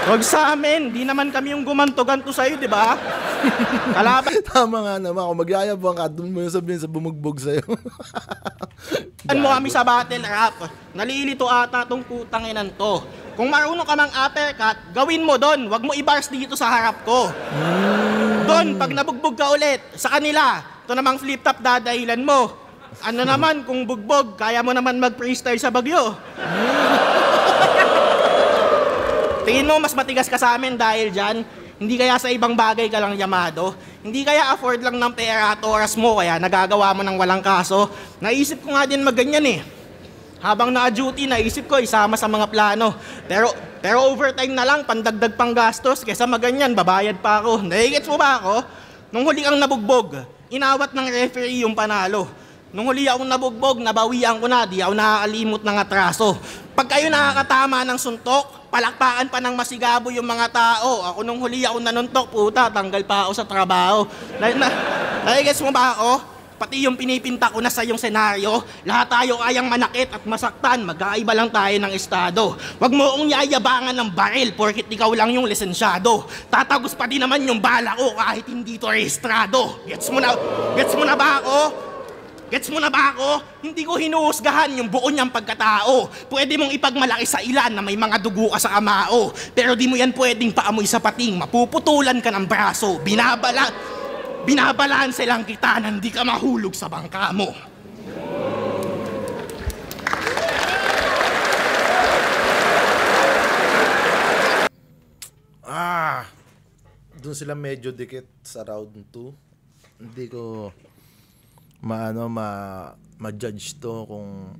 Huwag sa amin, di naman kami yung gumanto-ganto sa'yo, di ba? Kalaban. Tama nga naman, kung magyayabang ka, doon mo yung sabihin sa bumugbog sa'yo. Mo kami sa battle rap. Nalilito ata tong putang inan to. Kung marunong ka mang uppercut, gawin mo doon. Huwag mo i-bars dito sa harap ko. Doon, pag nabugbog ka ulit, sa kanila, ito namang flip-top dadahilan mo. Ano naman, kung bugbog, kaya mo naman mag-freestyle sa Bagyo. Tingin mo mas matigas ka sa amin dahil dyan? Hindi kaya sa ibang bagay ka lang yamado? Hindi kaya afford lang ng pera at oras mo kaya nagagawa mo ng walang kaso? Naisip ko nga din magganyan Habang na-duty, naisip ko isama sa mga plano. Pero overtime na lang, pandagdag pang gastos. Kesa maganyan, babayad pa ako. Naigets mo ba ako? Nung huli kang nabugbog, inawat ng referee yung panalo. Nung huli akong nabugbog, nabawian ko na, di ako nakakalimot ng atraso. Pag kayo nakakatama ng suntok, palakpakan pa ng masigabo yung mga tao. Ako nung huli ako nanuntok, puta, tanggal pa ako sa trabaho. Naigets mo ba ako? Pati yung pinipinta ko na sa yung senaryo, lahat tayo kayang manakit at masaktan, magkaiba lang tayo ng estado. Wag mo akong yayabangan ng baril porkit ikaw lang yung lisensyado. Tatagos pa din naman yung bala ko kahit hindi to rehistrado. Gets mo na ba ako? Gets mo na ba ako? Hindi ko hinuhusgahan yung buo niyang pagkatao. Pwede mong ipagmalaki sa ilan na may mga dugo ka sa kamao. Pero di mo yan pwedeng paamoy sa pating. Mapuputulan ka ng braso. Binabalanse lang kita na hindi ka mahulog sa bangka mo. Doon sila medyo dikit sa round 2. Hindi ko ma-judge to kung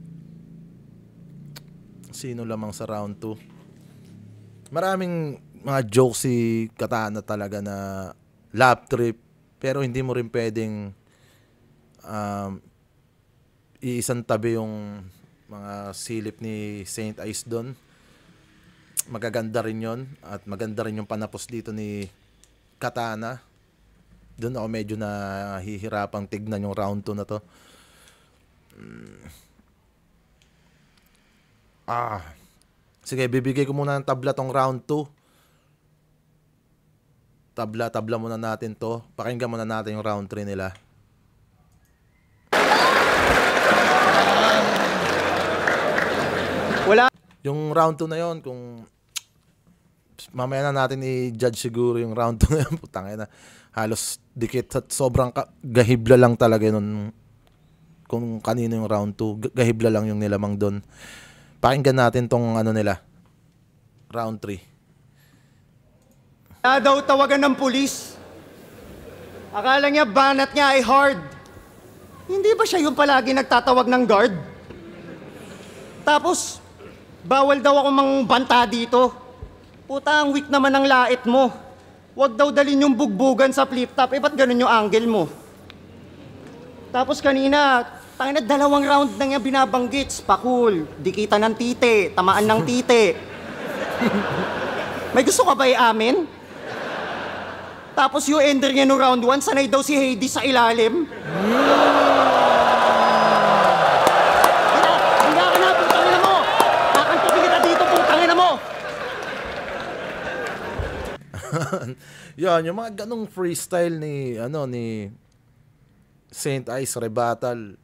sino lamang sa round 2. Maraming mga jokes si Katana talaga na lap trip, pero hindi mo rin pwedeng iisang tabi yung mga silip ni Saint Ice doon. Magaganda rin yon at maganda rin yung panapos dito ni Katana. Doon ako medyo nahihirapang tignan yung round 2 na to. Sige, bibigay ko muna ng tabla tong round 2. Tabla muna natin to. Pakinggan muna natin yung round 3 nila. Wala. Yung round 2 na yon, kung mamaya na natin i-judge siguro yung round 2 na yun. Putangin na. Halos dikit at sobrang gahibla lang talaga nun. Kung kanino yung round 2, gahibla lang yung nilamang doon. Pakinggan natin tong ano nila. Round 3. Wala daw tawagan ng pulis. Akala niya banat niya ay hard. Hindi ba siya yung palagi nagtatawag ng guard? Tapos, bawal daw ako mangbanta dito. Puta, ang weak naman ng lait mo. Huwag daw dalhin yung bugbugan sa flip top. Ba't ganun yung angle mo? Tapos kanina, tangina 2 round na niya binabanggit. Pakul, dikitan ng tite, tamaan ng tite. May gusto ka ba i-amin? Tapos yung ender niya no round 1, sanay daw si Hades sa ilalim. Hindi ka na, putangina mo! Kakantukin kita dito, putangina mo! Yan, yung mga ganong freestyle ni Saint Ice Rebuttal.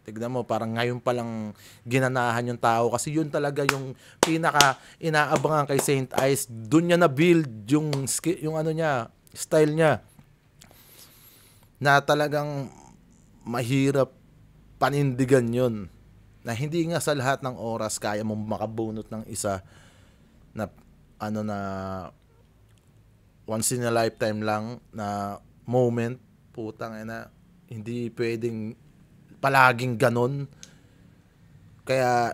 Tignan mo, parang ngayon pa lang ginanahan yung tao kasi yun talaga yung pinaka inaabangan kay Saint Ice. Doon niya na build yung ano niya, style niya. Na talagang mahirap panindigan yun. Na hindi nga sa lahat ng oras kaya mong makabunot ng isa na once in a lifetime lang na moment. Putang ina, hindi pwedeng palaging ganon. Kaya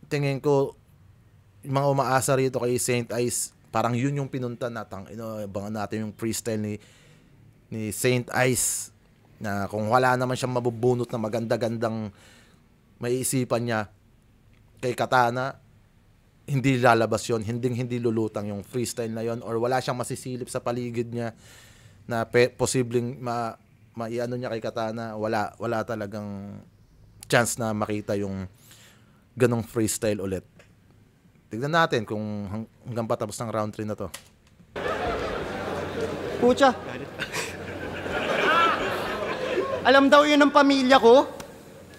tingin ko yung mga umaasa rito kay Saint Ice, parang yun yung pinunta natin. Abangan natin yung freestyle ni Saint Ice na kung wala naman siyang mabubunot na maganda-gandang maiisipan niya kay Katana, hindi lalabas yon, hindi lulutang yung freestyle na yon, or wala siyang masisilip sa paligid niya na posibleng maiano niya kay Katana. Wala talagang chance na makita yung ganong freestyle ulit. Tignan natin kung hanggang patapos ng round 3 na to. Pucha. Alam daw yun ng pamilya ko?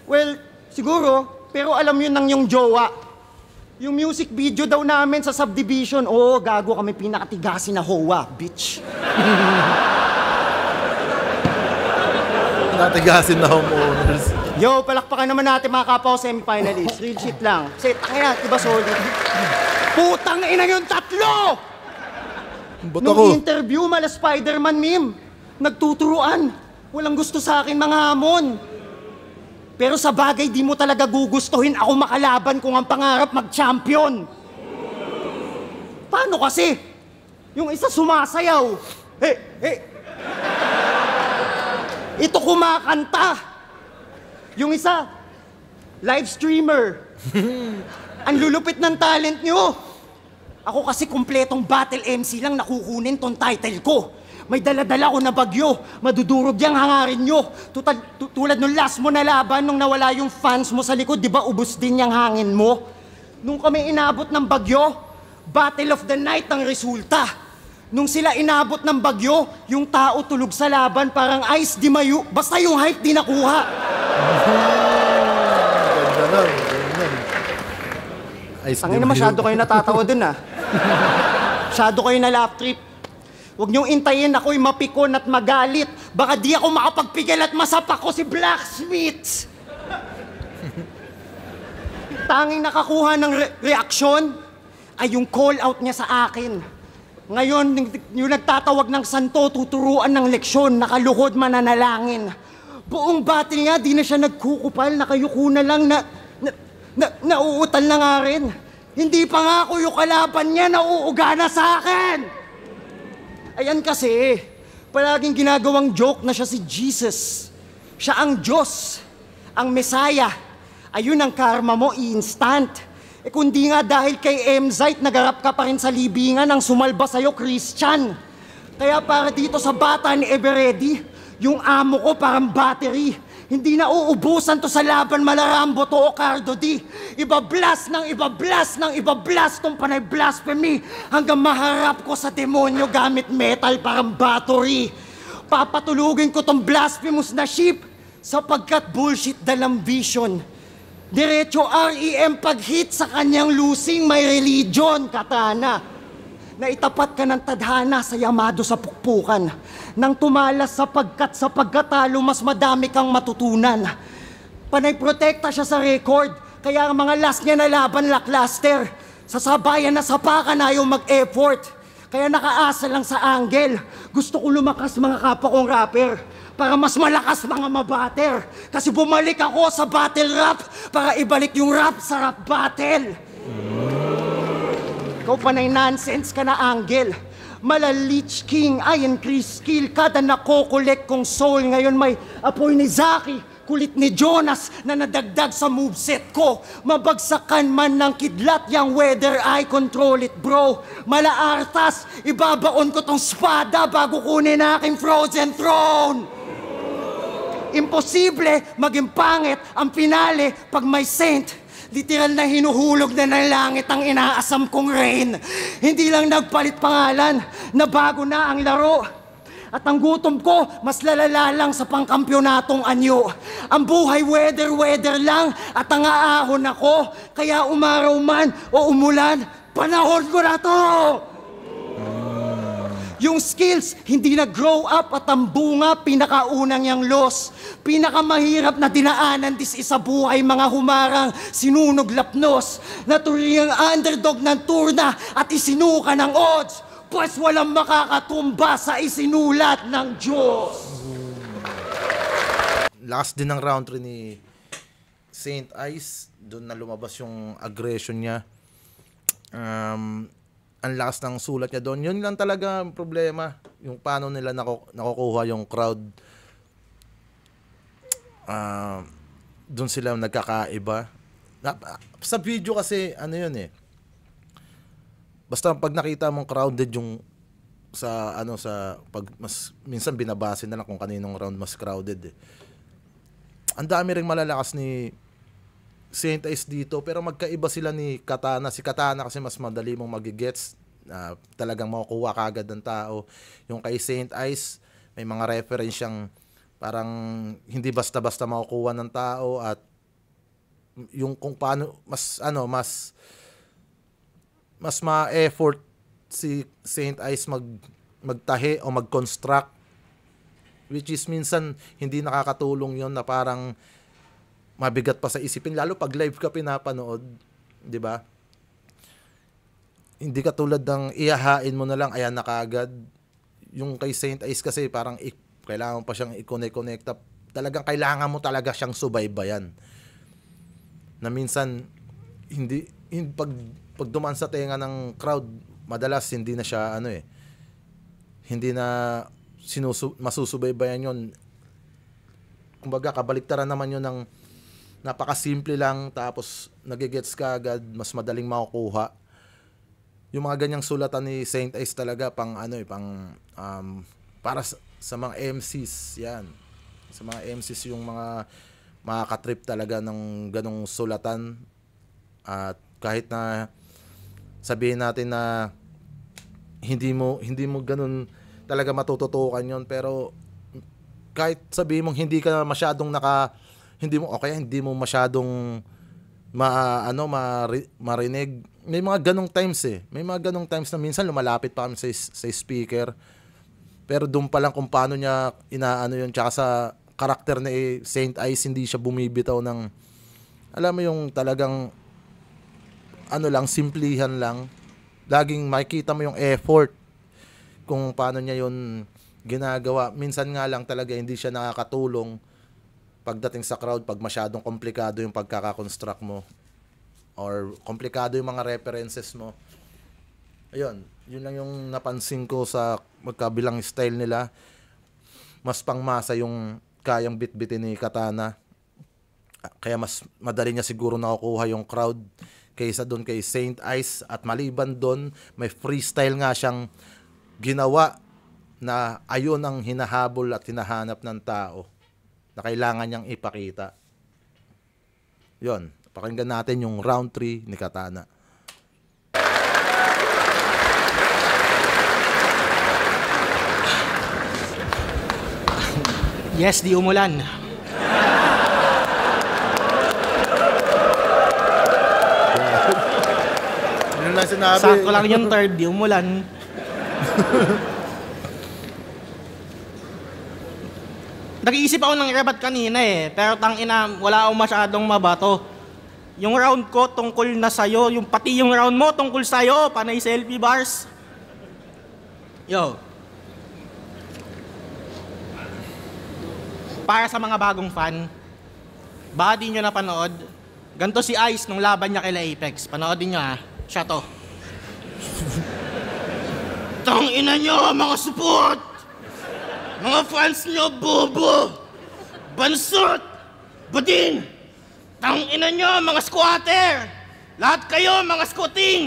Well, siguro, pero alam yun ng yung jowa. Yung music video daw namin sa Subdivision, gago kami pinakatigasin na hoa, bitch. Natigasin na homeowners. Yo, palakpakan naman natin mga kapwa semi-finalists. Real shit lang. Kasi, tangina, diba solid? Putang ina yung 3! Ba't Nung ako? interview, mala Spider-Man meme. Nagtuturuan. Walang gusto sa akin mga hamon. Pero sa bagay, di mo talaga gugustuhin ako makalaban kung ang pangarap mag-champion. Paano kasi? Yung isa sumasayaw. Ito kumakanta. Yung isa, live streamer. Ang lulupit ng talent nyo. Ako kasi kumpletong battle MC lang nakukunin tong title ko. May dala-dala ko na bagyo. Madudurog yung hangarin nyo. Tulad nung last mo na laban, nung nawala yung fans mo sa likod, di ba ubos din yung hangin mo? Nung kami inabot ng bagyo, Battle of the Night ang resulta. Nung sila inabot ng bagyo, yung tao tulog sa laban, parang ice di mayu. Basta yung hype di nakuha. Ganda nun. Tangina, masyado kayo natatawa dun ah. Masyado kayo na laugh trip. Huwag niyong intayin ako'y mapikon at magalit. Baka di ako makapagpigil at masapak ko si Blacksmith. Tanging nakakuha ng reaksyon ay yung call out niya sa akin. Ngayon, yung nagtatawag ng santo, tuturuan ng leksyon, nakaluhod mananalangin. Buong battle nga, di na siya nagkukupal, nakayuko na lang nauutal na nga rin. Hindi pa nga ako yung kalaban niya, nauuga na sa akin. Ayan kasi, palaging ginagawang joke na siya si Jesus. Siya ang Diyos, ang Messiah. Ayun ang karma mo, instant. Kundi nga dahil kay Emzite, nagarap ka pa rin sa libingan ang sumalba sa'yo, Christian. Kaya para dito sa bata ni Everready, yung amo ko parang battery. Hindi na uubusan to sa laban Malarambo to o Cardo D. Iba-blast tong panay blasphemy hanggang maharap ko sa demonyo gamit metal parang battery. Papatulugin ko tong blasphemous na sheep sapagkat bullshit dalang vision. Diretso REM pag-hit sa kanyang losing may religion, Katana. Naitapat ka ng tadhana sa yamado sa pukpukan. Nang tumalas sa pagkatalo, mas madami kang matutunan. Panay protekta siya sa record, kaya ang mga last niya na laban lackluster. Sa sabayan na sapakan ayaw mag-effort. Kaya nakaasa lang sa angle. Gusto ko lumakas mga kapwa kong rapper para mas malakas mga mabater. Kasi bumalik ako sa battle rap para ibalik yung rap sa rap battle. Ikaw panay nonsense ka na, Angel. Mala-Lich King, Iron Chris Kill, kada nakokolek kong soul. Ngayon may apoy ni Zaki, kulit ni Jonas na nadagdag sa moveset ko. Mabagsakan man ng kidlat yang weather, I control it, bro. Mala-Arthas, ibabaon ko tong spada bago kunin aking frozen throne. Imposible maging pangit ang pinali pag may saint. Literal na hinuhulog na ng langit ang inaasam kong rain. Hindi lang nagpalit pangalan, nabago na ang laro. At ang gutom ko, mas lalala lang sa pangkampyonatong anyo. Ang buhay weather lang at ang aahon ako. Kaya umaraw man o umulan, panahon ko na to! Yung skills, hindi nag-grow up at ang bunga, pinakaunang yang loss. Pinakamahirap na dinaanan sa buhay, mga humarang sinunog lapnos. Naturi ang underdog ng turna at isinuka ng odds. Pues walang makakatumba sa isinulat ng Diyos. Last din ng round 3 ni Saint Ice, doon na lumabas yung aggression niya. Ang lakas ng sulat niya doon. Yun lang talaga ang problema. Yung paano nila nakukuha yung crowd. Doon sila nagkakaiba. Sa video kasi, ano yun eh. Basta pag nakita mong crowded yung minsan binabase na lang kung kaninong round mas crowded eh. Ang dami ring malalakas ni Saint Ice dito, pero magkaiba sila ni Katana. Si Katana kasi mas madali mong magigets, talagang makukuha kagad ng tao. Yung kay Saint Ice, may mga reference siyang parang hindi basta-basta makukuha ng tao, at yung kung paano mas ma-effort si Saint Ice magtahi o mag-construct, which is minsan hindi nakakatulong yon, na parang mabigat pa sa isipin, lalo pag live ka pinapanood, 'di ba? Hindi ka tulad ng ihahain mo na lang ayan na kaagad. Yung kay Saint Ice kasi parang kailangan pa siyang i-connect. Talagang kailangan mo talaga siyang subaybayan. Na minsan pag dumaan sa tenga ng crowd, madalas hindi na siya hindi na masusubaybayan yon. Kumbaga kabaliktaran naman yon ng napakasimple lang, tapos nagigets ka agad, mas madaling makukuha. Yung mga ganyang sulatan ni Saint Ice talaga para sa mga MCs, yan. Sa mga MCs yung mga makakatrip talaga ng ganong sulatan. At kahit na sabihin natin na hindi mo ganun talaga matututukan yon, pero kahit sabihin mong hindi ka masyadong hindi mo masyadong marinig. May mga ganong times eh. May mga ganong times na minsan lumalapit pa kami sa speaker. Pero doon pa lang kung paano niya inaano yun. Tsaka sa karakter ni Saint Ice, hindi siya bumibitaw ng, alam mo yung talagang, ano lang, simplihan lang. Laging makikita mo yung effort kung paano niya yun ginagawa. Minsan nga lang talaga hindi siya nakakatulong pagdating sa crowd pag masyadong komplikado yung pagkakakonstruct mo or komplikado yung mga references mo. Ayun, yun lang yung napansin ko sa magkabilang style nila. Mas pangmasa yung kayang bitbitin ni Katana. Kaya mas madali niya siguro nakukuha yung crowd kaysa doon kay Saint Ice. At maliban doon, may freestyle nga siyang ginawa na ayun ang hinahabol at hinahanap ng tao na kailangan niyang ipakita. Yun, pakinggan natin yung round 3 ni Katana. Yes, di umulan. Yun lang sinabi. Sakto lang yung third, di umulan. Nag-iisip ako ng rebat kanina pero tangina, wala akong masyadong mabato. Yung round ko tungkol na sa'yo, pati yung round mo tungkol sa'yo, panay selfie bars. Yo. Para sa mga bagong fan, baka di nyo napanood, ganito si Ice nung laban niya kay Apex. Panoodin nyo siya to. Tangina nyo mga support! Mga fans nyo, bobo! Bansot! Budin! Tangina nyo mga squatter! Lahat kayo mga squatting!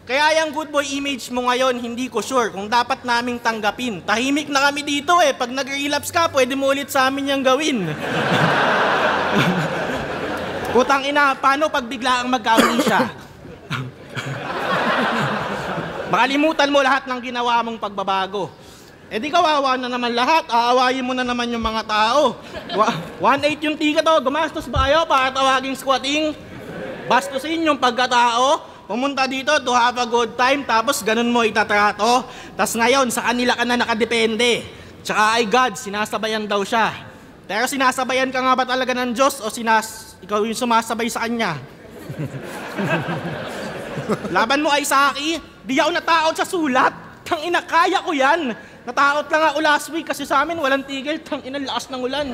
Kaya yung good boy image mo ngayon, hindi ko sure kung dapat naming tanggapin. Tahimik na kami dito Pag nag-relapse ka, pwede mo ulit sa amin yung gawin. Putang ina, paano pag bigla ang magkauli siya? Makalimutan mo lahat ng ginawa mong pagbabago. Di kawawa na naman lahat, aawayin mo na naman yung mga tao. 1.8 yung ticket gumastos ba kayo para tawaging squatting? Bastusin yung pagkatao, pumunta dito to have a good time, tapos ganun mo itatrato. Tapos ngayon, sa kanila ka na nakadepende. Tsaka ay God, sinasabayan daw siya. Pero sinasabayan ka nga ba talaga ng Diyos o ikaw yung sumasabay sa Kanya? Laban mo ay Saki, di ako natakot sa sulat. Tangina, kaya ko yan. Natakot lang ako last week kasi sa amin walang tigil. Tangina, lakas ng ulan.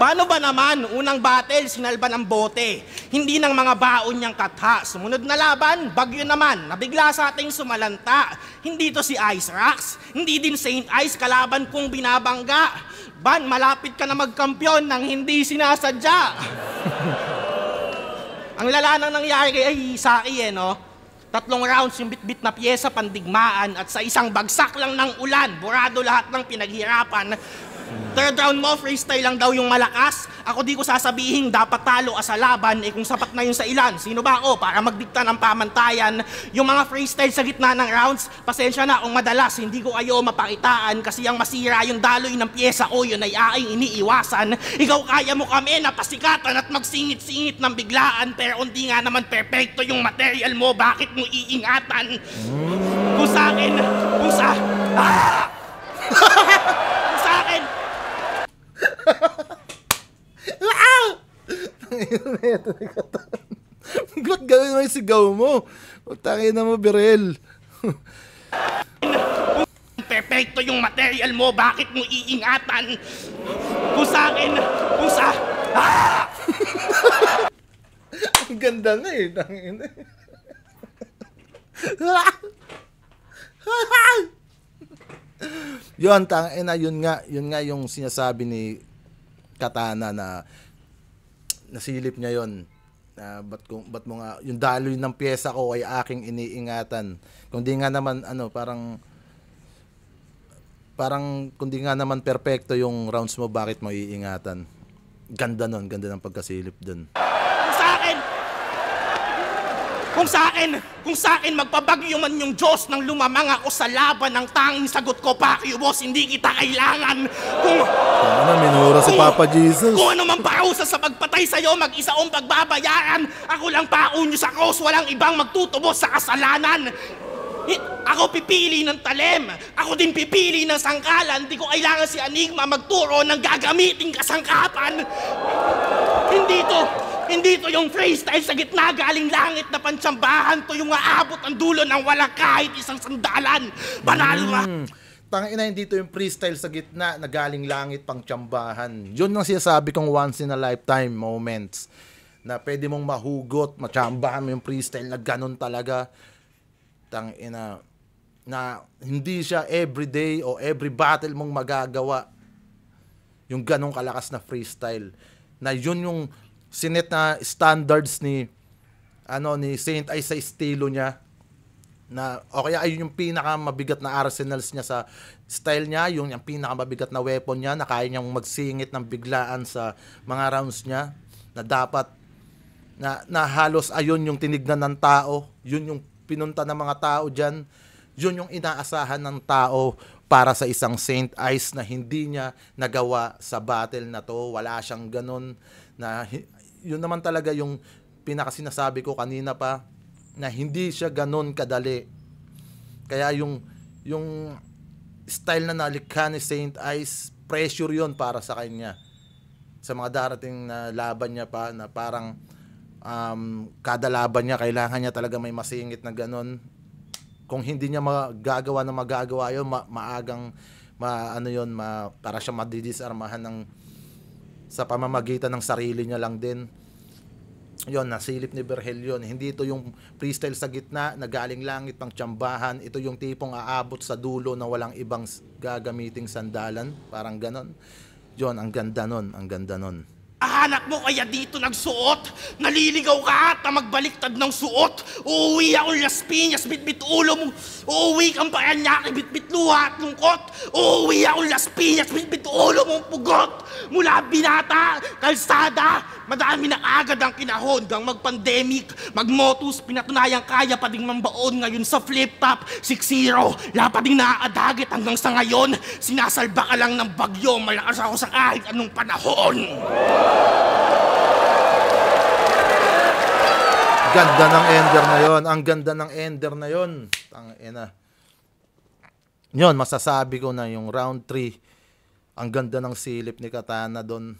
Paano ba naman? Unang battle, sinalba ng bote. Hindi ng mga baon niyang katha. Sumunod na laban, bagyo naman. Nabigla sa ating sumalanta. Hindi to si Ice Rocks. Hindi din Saint Ice, kalaban kong binabangga. Ban, malapit ka na magkampyon nang hindi sinasadya. Ang lala nang nangyari kay Saki no? 3 rounds yung bit-bit na pyesa, pandigmaan, at sa isang bagsak lang ng ulan, burado lahat ng pinaghirapan. Third round mo, freestyle lang daw yung malakas. Ako di ko sasabihin dapat talo sa laban, kung sapat na yun sa ilan. Sino ba ako para magdikta ng pamantayan? Yung mga freestyle sa gitna ng rounds, pasensya na kung madalas hindi ko kayo mapakitaan kasi ang masira yung daloy ng pyesa ko, yun ay aking iniiwasan. Ikaw kaya mo kami napasikatan at magsingit-singit ng biglaan, pero hindi nga naman perfecto yung material mo, bakit mo iingatan? Kung sa akin, kung sa akin. Ba't gawin mo yung sigaw mo? Utangin na mo, Birel. Perfecto yung material mo, bakit mo iingatan? Kung sa akin, kung sa... Ang ganda nga tangin. Yun, tangina, yun nga yung sinasabi ni Katana na nasilip niya yun. Ba't mo nga, yung daloy ng pyesa ko ay aking iniingatan. Kung di nga naman, parang kung di nga naman perfecto yung rounds mo, bakit mo iingatan? Ganda nun, ganda ng pagkasilip dun. Kung sa akin magpabagyo man yung Diyos nang lumamang ako sa laban, ang tanging sagot ko, Pacquiao boss, hindi kita kailangan. Minura si Papa Jesus. Kung ano man parusa sa pagpatay sa'yo, mag-isa kong pagbabayaran. Ako lang paunyo sa cross, walang ibang magtutubos sa kasalanan. Ako pipili ng talim. Ako din pipili ng sangkalan. Hindi ko kailangan si Enigma magturo ng gagamiting kasangkapan. Hindi to yung freestyle sa gitna galing langit na pantsambahan. To yung aabot ang dulo ng walang kahit isang sandalan. Panalo ka. Tangina, hindi to yung freestyle sa gitna na galing langit pang tsambahan. Yun ang sinasabi kong once in a lifetime moments. Na pwede mong mahugot, matsambahan mo yung freestyle na ganun talaga. Tangina, na hindi siya everyday o every battle mong magagawa yung ganong kalakas na freestyle. Na yun yung sinet na standards ni Saint Ice sa estilo niya. Na o kaya ayun yung pinakamabigat na arsenals niya sa style niya, yung pinakamabigat na weapon niya na kaya niyang magsingit ng biglaan sa mga rounds niya na dapat na halos ayun yung tinignan ng tao, yun yung pinunta ng mga tao diyan, yun yung inaasahan ng tao para sa isang Saint Ice na hindi niya nagawa sa battle na to. Wala siyang ganun na yun naman talaga yung pinakasinasabi ko kanina pa na hindi siya ganun kadali. Kaya yung style na nalikha ni Saint Ice, pressure yun para sa kanya. Sa mga darating na laban niya pa na parang kada laban niya kailangan niya talaga may masingit na ganun. Kung hindi niya magagawa yun, para siya madidisarmahan sa pamamagitan ng sarili niya lang din. Yon, nasilip ni Berhel yun. Hindi ito yung freestyle sa gitna na galing langit pang tsambahan. Ito yung tipong aabot sa dulo na walang ibang gagamiting sandalan. Parang ganon. Yon, ang ganda nun. Anak mo kaya dito nagsuot? Naliligaw ka ata magbaliktad ng suot? Uuwi ako Las Piñas, bitbit ulo mo. Uuwi kang Paranaque, bitbit luha at lungkot. Uuwi ako Las Piñas, bitbit ulo mong pugot. Mula binata, kalsada, madami na agad ang kinahon hanggang mag-pandemic. Mag-motus, pinatunayang kaya pa ding mambaon ngayon sa flip-top. 6-0, pa ding nakakadagit hanggang sa ngayon. Sinasalba ka lang ng bagyo, malakas ako sa kahit anong panahon. Ganda ng ender na yon. Ang ganda ng ender na yon. Tangina. Yun, masasabi ko na yung round 3, ang ganda ng silip ni Katana doon.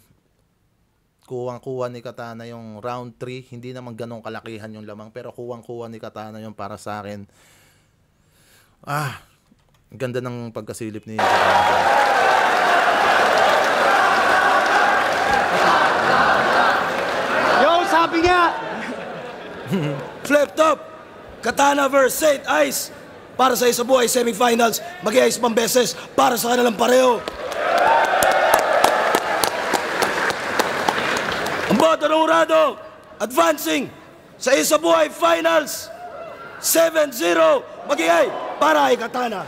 Kuwang-kuha ni Katana yung round 3. Hindi naman ganong kalakihan yung lamang, pero kuwang-kuha ni Katana yung para sa akin. Ang ganda ng pagkasilip ni Katana. Sabi niya! Flip top! Katana vs. Saint Ice. Para sa Isabuhay semifinals, mag-i-ice pang beses para sa kanilang pareho. Ang boto ng Jurado, advancing sa Isabuhay finals. 7-0, mag-i-ay para kay Katana.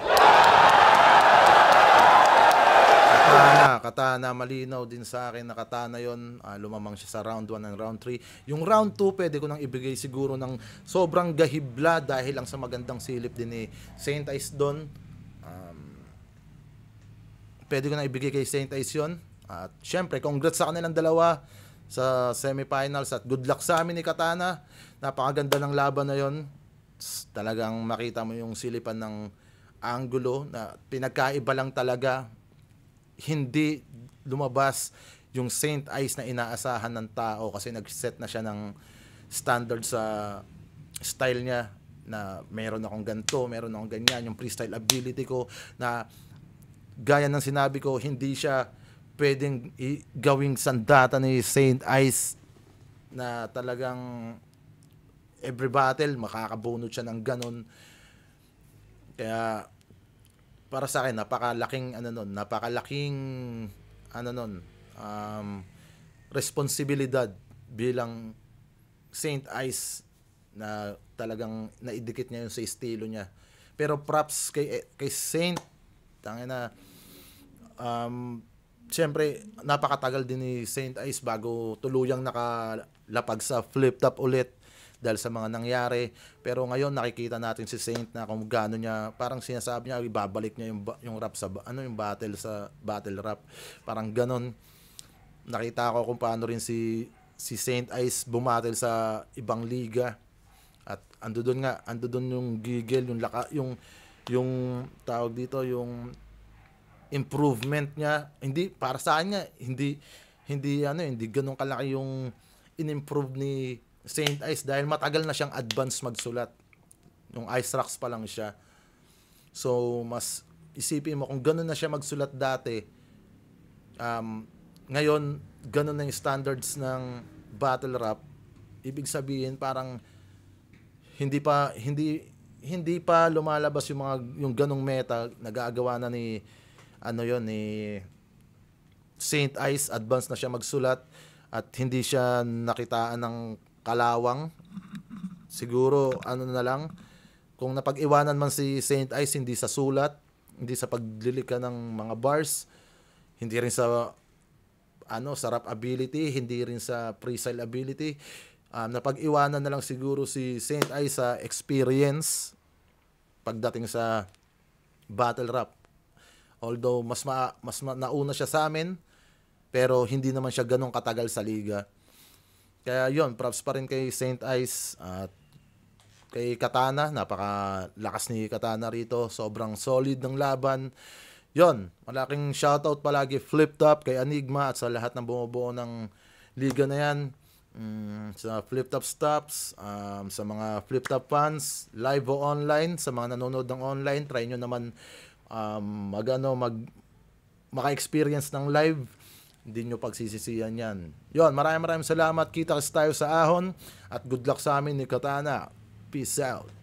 Katana, malinaw din sa akin na Katana yon. Lumamang siya sa round 1 and round 3. Yung round 2, pwede ko nang ibigay siguro ng sobrang gahibla dahil lang sa magandang silip din ni Saint Ice doon. Pwede ko nang ibigay kay Saint Ice yon. At syempre, congrats sa kanilang dalawa sa semifinals at good luck sa amin ni Katana. Napakaganda ng laban na yon. Talagang makita mo yung silipan ng angulo na pinagkaiba lang talaga. Hindi lumabas yung Saint Ice na inaasahan ng tao kasi nag-set na siya ng standard sa style niya na meron akong ganito, meron akong ganyan, yung freestyle ability ko na gaya ng sinabi ko, hindi siya pwedeng gawing sandata ni Saint Ice na talagang every battle makakabunod siya ng ganon. Kaya para sa akin napakalaking responsibilidad bilang Saint Ice na talagang naidikit niya yun sa estilo niya. Pero props kay Saint, tangina, siyempre napakatagal din ni Saint Ice bago tuluyang nakalapag sa flip top ulit dahil sa mga nangyari. Pero ngayon nakikita natin si Saint na kung gaano niya, parang sinasabi niya ibabalik niya yung rap sa yung battle sa battle rap, parang ganon. Nakita ko kung paano rin si Saint Ice bumattle sa ibang liga at ando doon yung gigil, yung tawag dito, yung improvement niya. Hindi para sa kanya, hindi ganoon kalaki yung in-improve ni Saint Ice dahil matagal na siyang advance magsulat. Yung Ice Rocks pa lang siya. So, mas isipin mo kung gano'n na siya magsulat dati, ngayon, gano'n na yung standards ng battle rap, ibig sabihin parang hindi pa lumalabas yung ganong meta, nagagawa na ni Saint Ice, advance na siya magsulat at hindi siya nakitaan ng kalawang. Siguro na lang, kung napag-iwanan man si Saint Ice, hindi sa sulat, hindi sa paglilika ng mga bars, hindi rin sa sa rap ability, hindi rin sa freestyle ability. Napag-iwanan na lang siguro si Saint Ice sa experience pagdating sa battle rap. Although mas nauna siya sa amin, pero hindi naman siya ganong katagal sa liga. Kaya yon, props pa rin kay Saint Ice at kay Katana, napakalakas ni Katana rito, sobrang solid ng laban. Yon, malaking shoutout palagi Flip Top, kay Enigma at sa lahat ng bumubuo ng liga na yan. Sa Flip Top Stops, sa mga Flip Top fans, live o online, sa mga nanonood ng online, try nyo naman maka-experience ng live. Hindi nyo pagsisisihan yan. Yon, maraming salamat. Kita tayo sa ahon at good luck sa amin ni Katana. Peace out.